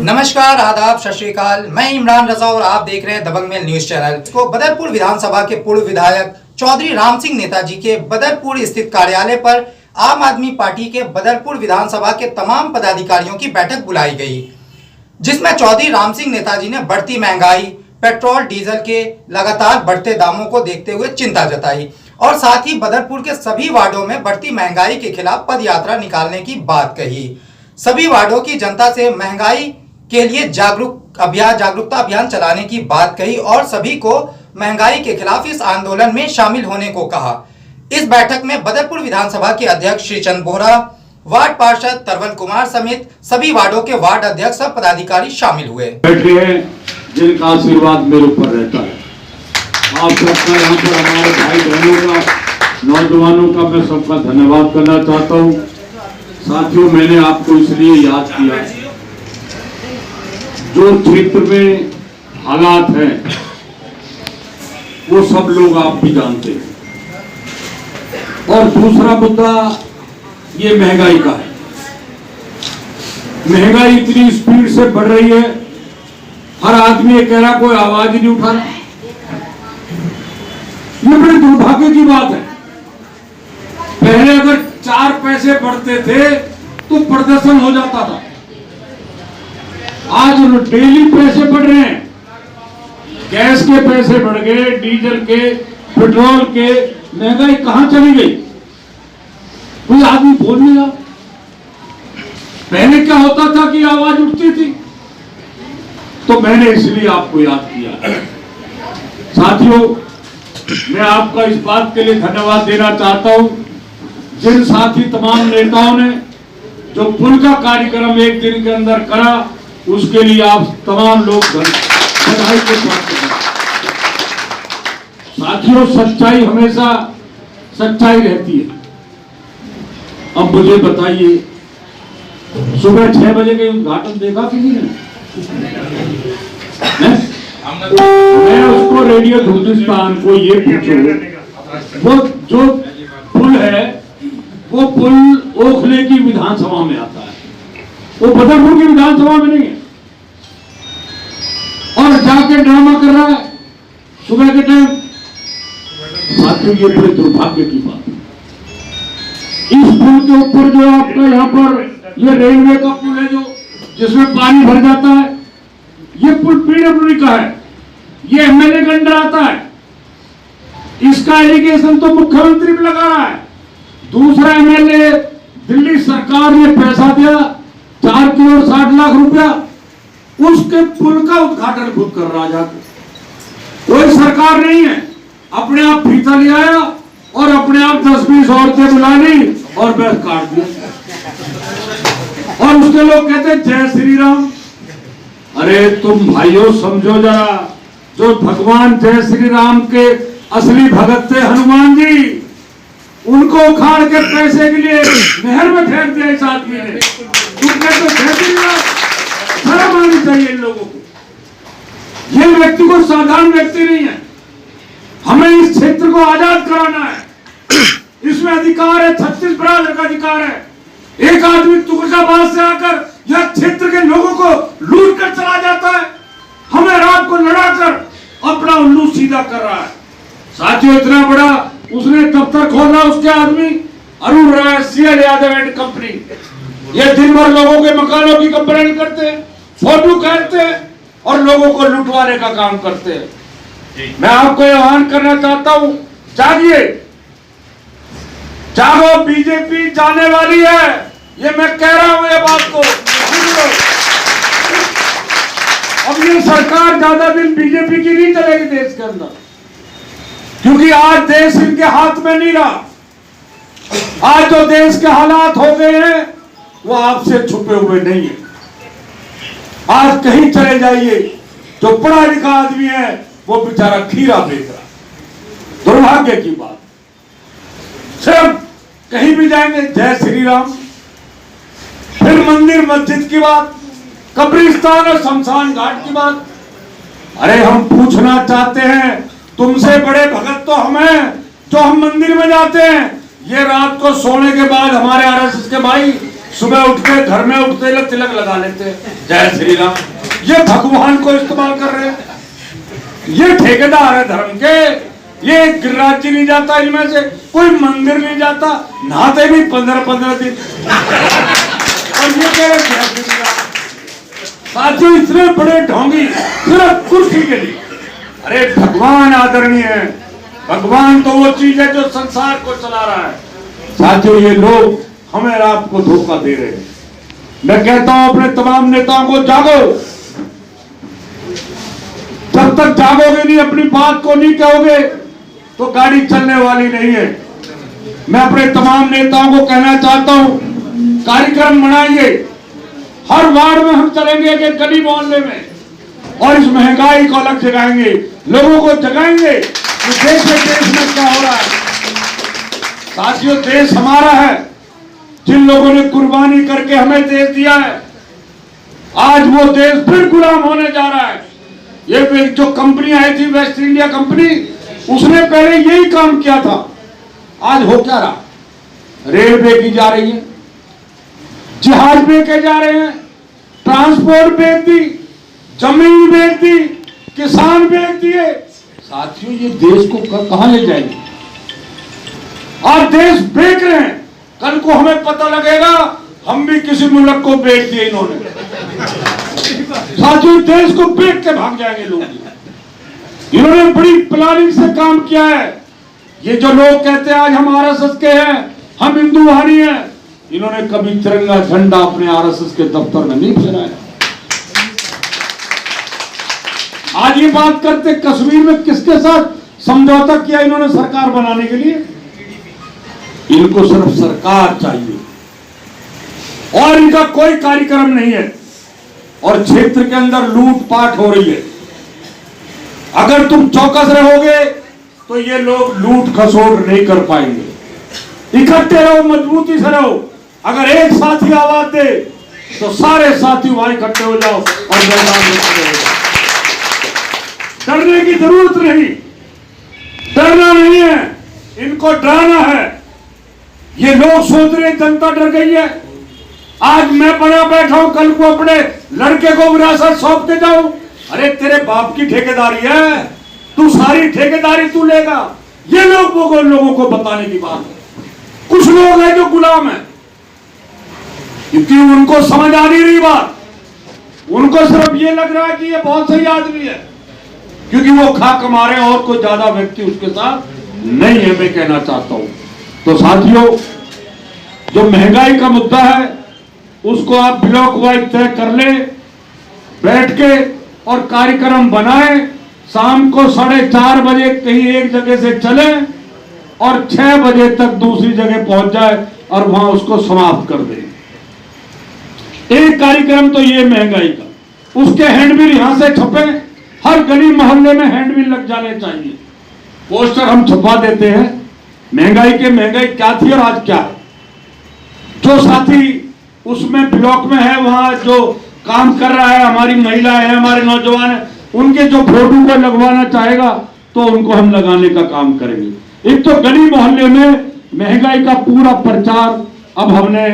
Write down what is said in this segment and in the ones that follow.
नमस्कार, आदाब, सत श्री अकाल। मैं इमरान रजा और आप देख रहे हैं दबंग मेल न्यूज चैनल को। बदरपुर विधानसभा के पूर्व विधायक चौधरी राम सिंह नेताजी के बदरपुर स्थित कार्यालय पर आम आदमी पार्टी के बदरपुर विधानसभा के तमाम पदाधिकारियों की बैठक बुलाई गई, जिसमें चौधरी राम सिंह नेताजी ने बढ़ती महंगाई, पेट्रोल डीजल के लगातार बढ़ते दामों को देखते हुए चिंता जताई और साथ ही बदरपुर के सभी वार्डों में बढ़ती महंगाई के खिलाफ पदयात्रा निकालने की बात कही। सभी वार्डों की जनता से महंगाई के लिए जागरूकता अभियान चलाने की बात कही और सभी को महंगाई के खिलाफ इस आंदोलन में शामिल होने को कहा। इस बैठक में बदरपुर विधानसभा के अध्यक्ष श्रीचंद बोहरा, वार्ड पार्षद तरवन कुमार समेत सभी वार्डों के वार्ड अध्यक्ष और पदाधिकारी शामिल हुए। बैठे हैं जिनका आशीर्वाद मेरे ऊपर रहता है। आप सबका यहाँ पर हमारे भाई बहनों का, नौजवानों का मैं सबका धन्यवाद करना चाहता हूँ। साथियों, मैंने आपको इसलिए याद किया, जो क्षेत्र में हालात हैं वो सब लोग आप भी जानते हैं। और दूसरा मुद्दा ये महंगाई का है। महंगाई इतनी स्पीड से बढ़ रही है, हर आदमी ये कह रहा, कोई आवाज ही नहीं उठा रहा। ये बड़े दुर्भाग्य की बात है। पहले अगर 4 पैसे बढ़ते थे तो प्रदर्शन हो जाता था। आज डेली पैसे बढ़ रहे हैं। गैस के पैसे बढ़ गए, डीजल के, पेट्रोल के। महंगाई कहां चली गई? कोई आदमी बोल नहीं रहा। पहले क्या होता था कि आवाज उठती थी। तो मैंने इसलिए आपको याद किया। साथियों, मैं आपका इस बात के लिए धन्यवाद देना चाहता हूं, जिन साथी तमाम नेताओं ने जो पुल का कार्यक्रम एक दिन के अंदर करा, उसके लिए आप तमाम लोग बधाई के पात्र हैं। साथियों, सच्चाई हमेशा सच्चाई रहती है। अब मुझे बताइए, सुबह 6 बजे के उद्घाटन देखा किसी ने? मैं उसको रेडियो हिंदुस्तान को ये पूछो, वो जो पुल है वो पुल ओखले की विधानसभा में आता है, वो बदरपुर की विधानसभा में नहीं है। और जाके ड्रामा कर रहा है सुबह के टाइम। साथियों, ये बड़े दुर्भाग्य की बात है। इस पुल के ऊपर जो आपका यहाँ पर ये रेलवे का पुल है, जो जिसमें पानी भर जाता है, ये पुल पीडब्ल्यूडी का है। ये एमएलए के अंडर आता है। इसका एलिगेशन तो मुख्यमंत्री भी लगा रहा है। दूसरा एमएलए, दिल्ली सरकार ने पैसा दिया 4 करोड़ 60 लाख रुपया, उसके पुल का उद्घाटन खुद कर रहा जाके। कोई सरकार नहीं है, अपने आप फीता ले आया और अपने आप 10-20 औरतें बुला ली और बस काट दिया। और उसके लोग कहते हैं जय श्री राम। अरे तुम भाइयों समझो जरा, जो भगवान जय श्री राम के असली भगत थे हनुमान जी, उनको उखाड़ के पैसे के लिए नहर में फेंक दिया इस आदमी ने। तुम कहते हो जय श्री राम? शर्म आनी चाहिए इन लोगों को। ये व्यक्ति को साधारण व्यक्ति नहीं है। हमें इस क्षेत्र को आजाद कराना है। इसमें अधिकार है, 36 बराबर का अधिकार है। एक आदमी तुगलकाबाद से आकर यह क्षेत्र के लोगों को लूट कर चला जाता है। हमें रात को लड़ाकर अपना उल्लू सीधा कर रहा है। साथियों, इतना बड़ा उसने दफ्तर खोला, उसके आदमी अरुण राय, सीएल यादव एंड कंपनी। ये दिन भर लोगों के मकानों की कंप्लेंट करते हैं, फोटो कहते हैं और लोगों को लुटवाने का काम करते हैं। मैं आपको आह्वान करना चाहता हूं, जागिए, जागो, बीजेपी जाने वाली है। ये मैं कह रहा हूं, ये बात को। अब ये सरकार ज्यादा दिन बीजेपी की नहीं चलेगी देश के अंदर, क्योंकि आज देश इनके हाथ में नहीं रहा। आज जो देश के हालात हो गए हैं वो आपसे छुपे हुए नहीं है। आज कहीं चले जाइए, जो पढ़ा लिखा आदमी है वो बेचारा खीरा बेच रहा। दुर्भाग्य की बात। सिर्फ कहीं भी जाएंगे जय श्री राम, फिर मंदिर मस्जिद की बात, कब्रिस्तान और शमशान घाट की बात। अरे हम पूछना चाहते हैं, तुमसे बड़े भगत तो हम हैं जो हम मंदिर में जाते हैं। ये रात को सोने के बाद हमारे आरएसएस के भाई सुबह उठते घर में उठते लोग तिलक लगा लेते, जय श्री राम। ये भगवान को इस्तेमाल कर रहे हैं, ये ठेकेदार है धर्म के। ये गिरिराज जी नहीं जाता, इनमें से कोई मंदिर नहीं जाता, नहाते भी 15-15 दिन, और ये कह रहे जय श्री राम। साथियों, इतने बड़े ढोंगी सिर्फ कुर्सी के लिए। अरे भगवान आदरणीय है, भगवान तो वो चीज है जो संसार को चला रहा है। साथियों, ये लोग हमें आपको धोखा दे रहे हैं। मैं कहता हूं अपने तमाम नेताओं को, जागो। जब तक जागोगे नहीं, अपनी बात को नहीं कहोगे, तो गाड़ी चलने वाली नहीं है। मैं अपने तमाम नेताओं को कहना चाहता हूं, कार्यक्रम बनाइए। हर वार्ड में हम चलेंगे कि गली मोहल्ले में, और इस महंगाई को अलग जगाएंगे, लोगों को जगाएंगे कि देश में क्या हो रहा है। साथियों, देश हमारा है। जिन लोगों ने कुर्बानी करके हमें देश दिया है, आज वो देश फिर गुलाम होने जा रहा है। ये जो कंपनी आई थी, वेस्ट इंडिया कंपनी, उसने पहले यही काम किया था। आज हो क्या रहा? रेल बेची जा रही है, जहाज बेचे जा रहे हैं, ट्रांसपोर्ट बेच दी, जमीन बेच दी, किसान बेच दिए। साथियों, ये देश को कहां ले जाएंगे? आज देश बेच रहे हैं, कल को हमें पता लगेगा हम भी किसी मुल्क को बेच दिए इन्होंने। साथियों, देश को बेच के भाग जाएंगे लोग। इन्होंने बड़ी प्लानिंग से काम किया है। ये जो लोग कहते हैं आज हम आरएसएस के हैं, हम हिंदुवानी हैं, इन्होंने कभी तिरंगा झंडा अपने आरएसएस के दफ्तर में नहीं फहराया। आज ये बात करते, कश्मीर में किसके साथ समझौता किया इन्होंने सरकार बनाने के लिए? इनको सिर्फ सरकार चाहिए और इनका कोई कार्यक्रम नहीं है। और क्षेत्र के अंदर लूटपाट हो रही है। अगर तुम चौकस रहोगे तो ये लोग लूट खसोट नहीं कर पाएंगे। इकट्ठे रहो, मजबूती से रहो। अगर एक साथी आवाज दे तो सारे साथी वहां इकट्ठे हो जाओ और मैदान में खड़े हो जाओ। डरने की जरूरत नहीं, डरना नहीं है, इनको डराना है। ये लोग सोच रहे जनता डर गई है। आज मैं बना बैठा हूं, कल को अपने लड़के को विरासत सौंप के जाऊं। अरे तेरे बाप की ठेकेदारी है, तू सारी ठेकेदारी तू लेगा। ये लोगों को बताने की बात है। कुछ लोग हैं जो गुलाम हैं, क्योंकि उनको समझ आ नहीं रही बात। उनको सिर्फ ये लग रहा है कि ये बहुत सही आदमी है, क्योंकि वो खा कमा रहे हैं और कोई ज्यादा व्यक्ति उसके साथ नहीं है। मैं कहना चाहता हूं, तो साथियों, जो महंगाई का मुद्दा है उसको आप ब्लॉक वाइज तय कर ले, बैठ के और कार्यक्रम बनाए। शाम को 4:30 बजे कहीं एक जगह से चले और 6 बजे तक दूसरी जगह पहुंच जाए और वहां उसको समाप्त कर दे। एक कार्यक्रम तो ये महंगाई का, उसके हैंडबिल यहां से छपे, हर गली मोहल्ले में हैंडबिल लग जाने चाहिए। पोस्टर हम छपा देते हैं, महंगाई क्या थी और आज क्या है। जो साथी उसमें ब्लॉक में है, वहां जो काम कर रहा है, हमारी महिलाएं हैं, हमारे नौजवान हैं, उनके जो फोटो को लगवाना चाहेगा तो उनको हम लगाने का काम करेंगे। एक तो गली मोहल्ले में महंगाई का पूरा प्रचार अब हमने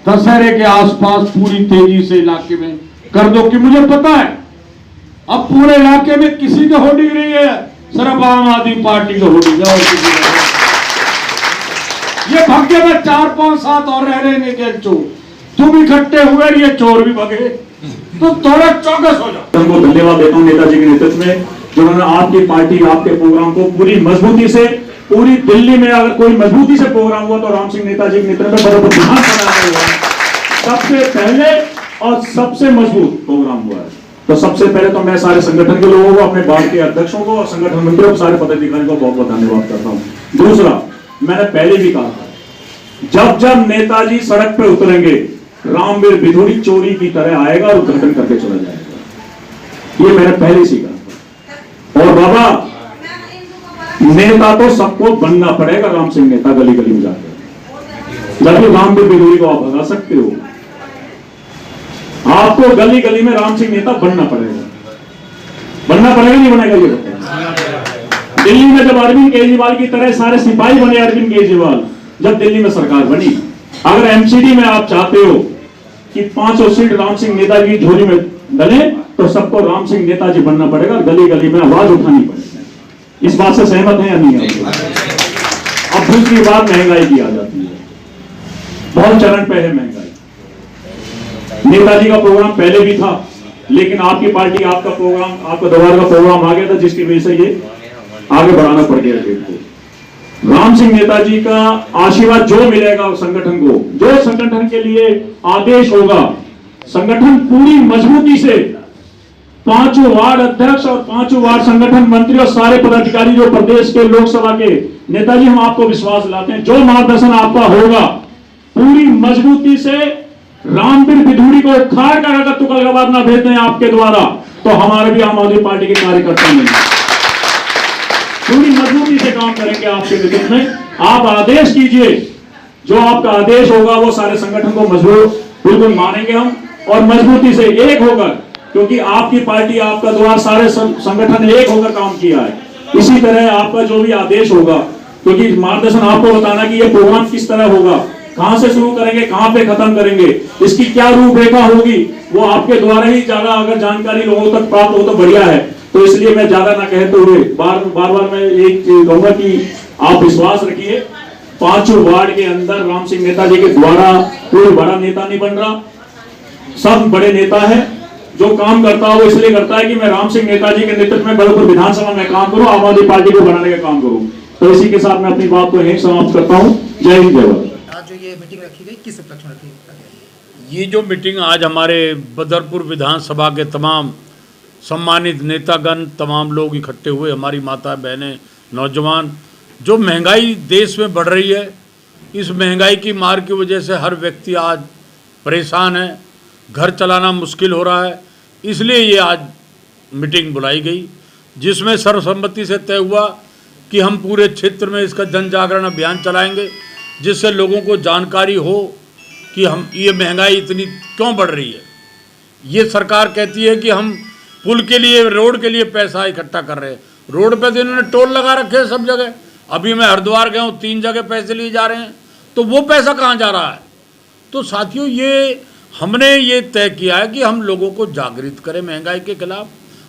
दशहरे के आसपास पूरी तेजी से इलाके में कर दो, कि मुझे पता है अब पूरे इलाके में किसी का होर्डिंग नहीं है, सिर्फ आम आदमी पार्टी का होर्डिंग है। ये भाग्य में 4, 5, 7 और रह रहे हैं। तुम इकट्ठे हुए, ये चोर भी भगे, तो थोड़ा चौकस हो जाओ। उनको धन्यवाद देता हूं नेताजी के नेतृत्व में, जिन्होंने आपकी पार्टी, आपके प्रोग्राम को पूरी मजबूती से, पूरी दिल्ली में अगर कोई मजबूती से प्रोग्राम हुआ तो राम सिंह नेताजी के नेतृत्व में बड़ा ध्यान बनाया हुआ है। सबसे पहले और सबसे मजबूत प्रोग्राम हुआ है। तो सबसे पहले तो मैं सारे संगठन के लोगों को, अपने वार्ड के अध्यक्षों को और संगठन मंत्रियों को, सारे पदाधिकारियों को बहुत बहुत धन्यवाद करता हूं। दूसरा, मैंने पहले भी कहा था, जब जब नेताजी सड़क पे उतरेंगे, रामवीर बिधुड़ी चोरी की तरह आएगा और उद्घाटन करके चला जाएगा। ये मैंने पहले से कहा। और बाबा, नेता तो सबको बनना पड़ेगा। राम सिंह नेता गली गली में जाकर, जब भी रामवीर बिधुड़ी को आप भगा सकते हो, आपको गली गली में राम सिंह नेता बनना पड़ेगा। बनना पड़ेगा, नहीं बनेगा? ये बताओ। दिल्ली में जब अरविंद केजरीवाल की तरह सारे सिपाही बने, अरविंद केजरीवाल, जब दिल्ली में सरकार बनी अगर एमसीडी में आप चाहते हो कि 500 सीट राम सिंह नेताजी की झोली में डले, तो सबको राम सिंह नेताजी बनना पड़ेगा, गली गली में आवाज उठानी पड़ेगी। इस बात से सहमत हैं या नहीं है? अब दूसरी बात महंगाई की आ जाती है। बहुत चरण पे है महंगाई। नेताजी का प्रोग्राम पहले भी था, लेकिन आपकी पार्टी, आपका प्रोग्राम, आपका दोबारा का प्रोग्राम आ गया था, जिसकी वजह से ये आगे बढ़ाना पड़ गया डेट को। राम सिंह नेताजी का आशीर्वाद जो मिलेगा उस संगठन को, जो संगठन के लिए आदेश होगा, संगठन पूरी मजबूती से 5 वार्ड अध्यक्ष और 5 वार्ड संगठन मंत्री और सारे पदाधिकारी जो प्रदेश के लोकसभा के नेताजी, हम आपको विश्वास दिलाते हैं, जो मार्गदर्शन आपका होगा पूरी मजबूती से रामवीर बिधूड़ी को उखाड़ कर अगर तुगलकाबाद ना भेज दें आपके द्वारा, तो हमारे भी आम आदमी पार्टी के कार्यकर्ता नहीं, पूरी मजबूती से काम करेंगे आपके नेतृत्व में। आप आदेश कीजिए, जो आपका आदेश होगा वो सारे संगठन को मजबूत बिल्कुल मानेंगे हम, और मजबूती से एक होकर, क्योंकि आपकी पार्टी, आपका द्वार, सारे संगठन एक होकर काम किया है। इसी तरह आपका जो भी आदेश होगा, क्योंकि मार्गदर्शन आपको बताना कि ये प्रोग्राम किस तरह होगा, कहां से शुरू करेंगे, कहां पे खत्म करेंगे, इसकी क्या रूपरेखा होगी, वो आपके द्वारा ही ज्यादा अगर जानकारी लोगों तक प्राप्त हो तो बढ़िया है। तो इसलिए मैं ज्यादा ना कहते हुए बार बार मैं एक चीज कहूंगा कि आप विश्वास रखिए, 5 वार्ड के अंदर राम सिंह नेताजी के द्वारा कोई बड़ा नेता नहीं बन रहा, सब बड़े नेता है। जो काम करता है वो इसलिए करता है कि मैं राम सिंह नेताजी के नेतृत्व में बदरपुर विधानसभा में काम करूं, आम आदमी पार्टी को बनाने का काम करूं। तो इसी के साथ मैं अपनी बात को यहीं समाप्त करता हूं। जय हिंद, जय भारत। आज जो ये मीटिंग रखी गई, किस उपलक्ष्य में रखी गई? ये जो मीटिंग आज हमारे बदरपुर विधानसभा के तमाम सम्मानित नेतागण, तमाम लोग इकट्ठे हुए, हमारी माता बहनें, नौजवान, जो महंगाई देश में बढ़ रही है, इस महंगाई की मार की वजह से हर व्यक्ति आज परेशान है, घर चलाना मुश्किल हो रहा है, इसलिए ये आज मीटिंग बुलाई गई, जिसमें सर्वसम्मति से तय हुआ कि हम पूरे क्षेत्र में इसका जन जागरण अभियान चलाएंगे, जिससे लोगों को जानकारी हो कि हम ये महंगाई इतनी क्यों बढ़ रही है। ये सरकार कहती है कि हम पुल के लिए, रोड के लिए पैसा इकट्ठा कर रहे हैं, रोड पे तो इन्होंने टोल लगा रखे हैं सब जगह। अभी मैं हरिद्वार गया हूँ, 3 जगह पैसे लिए जा रहे हैं, तो वो पैसा कहाँ जा रहा है? तो साथियों, ये हमने ये तय किया है कि हम लोगों को जागृत करें महंगाई के खिलाफ,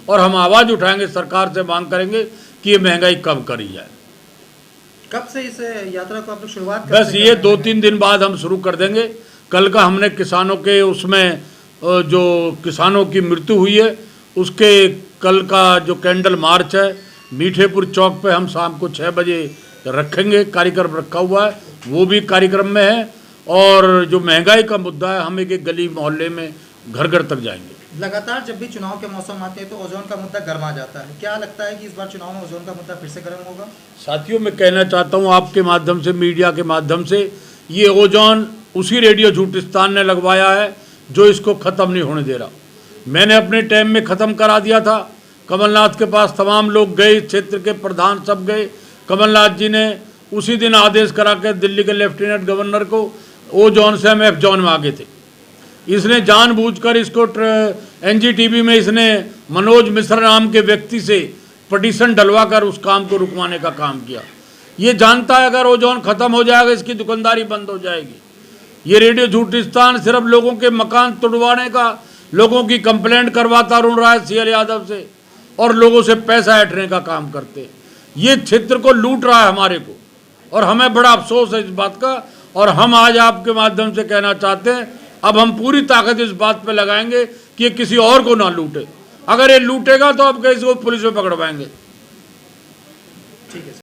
और हम आवाज़ उठाएंगे, सरकार से मांग करेंगे कि ये महंगाई कम करी जाए। कब से इस यात्रा को आप लोग शुरुआत? बस ये 2-3 दिन बाद हम शुरू कर देंगे। कल का हमने किसानों के उसमें जो किसानों की मृत्यु हुई है, उसके कल का जो कैंडल मार्च है मीठेपुर चौक पे, हम शाम को 6 बजे रखेंगे, कार्यक्रम रखा हुआ है, वो भी कार्यक्रम में है। और जो महंगाई का मुद्दा है, हम एक गली मोहल्ले में घर घर तक जाएंगे। लगातार जब भी चुनाव के मौसम आते हैं तो ओजोन का मुद्दा गर्मा जाता है, क्या लगता है कि इस बार चुनाव में ओजोन का मुद्दा फिर से गर्म होगा? साथियों, मैं कहना चाहता हूँ आपके माध्यम से, मीडिया के माध्यम से, ये ओजोन उसी रेडियो झूठिस्तान ने लगवाया है जो इसको ख़त्म नहीं होने दे रहा। मैंने अपने टाइम में ख़त्म करा दिया था, कमलनाथ के पास तमाम लोग गए, क्षेत्र के प्रधान सब गए, कमलनाथ जी ने उसी दिन आदेश करा के दिल्ली के लेफ्टिनेंट गवर्नर को ओ जोन से हम एफ जोन में आ गए थे। इसने जानबूझकर इसको एनजीटीवी में इसने मनोज मिश्रा नाम के व्यक्ति से पटिशन डलवा कर उस काम को रुकवाने का काम किया। ये जानता है अगर ओजोन ख़त्म हो जाएगा इसकी दुकानदारी बंद हो जाएगी। ये रेडियो झूठिस्तान सिर्फ लोगों के मकान तोड़वाने का, लोगों की कंप्लेंट करवाता रुन रहा है सीएल यादव से, और लोगों से पैसा ऐंठने का काम करते। ये क्षेत्र को लूट रहा है हमारे को, और हमें बड़ा अफसोस है इस बात का। और हम आज आपके माध्यम से कहना चाहते हैं, अब हम पूरी ताकत इस बात पे लगाएंगे कि ये किसी और को ना लूटे। अगर ये लूटेगा तो अब कैसे वो पुलिस में पकड़वाएंगे। ठीक है।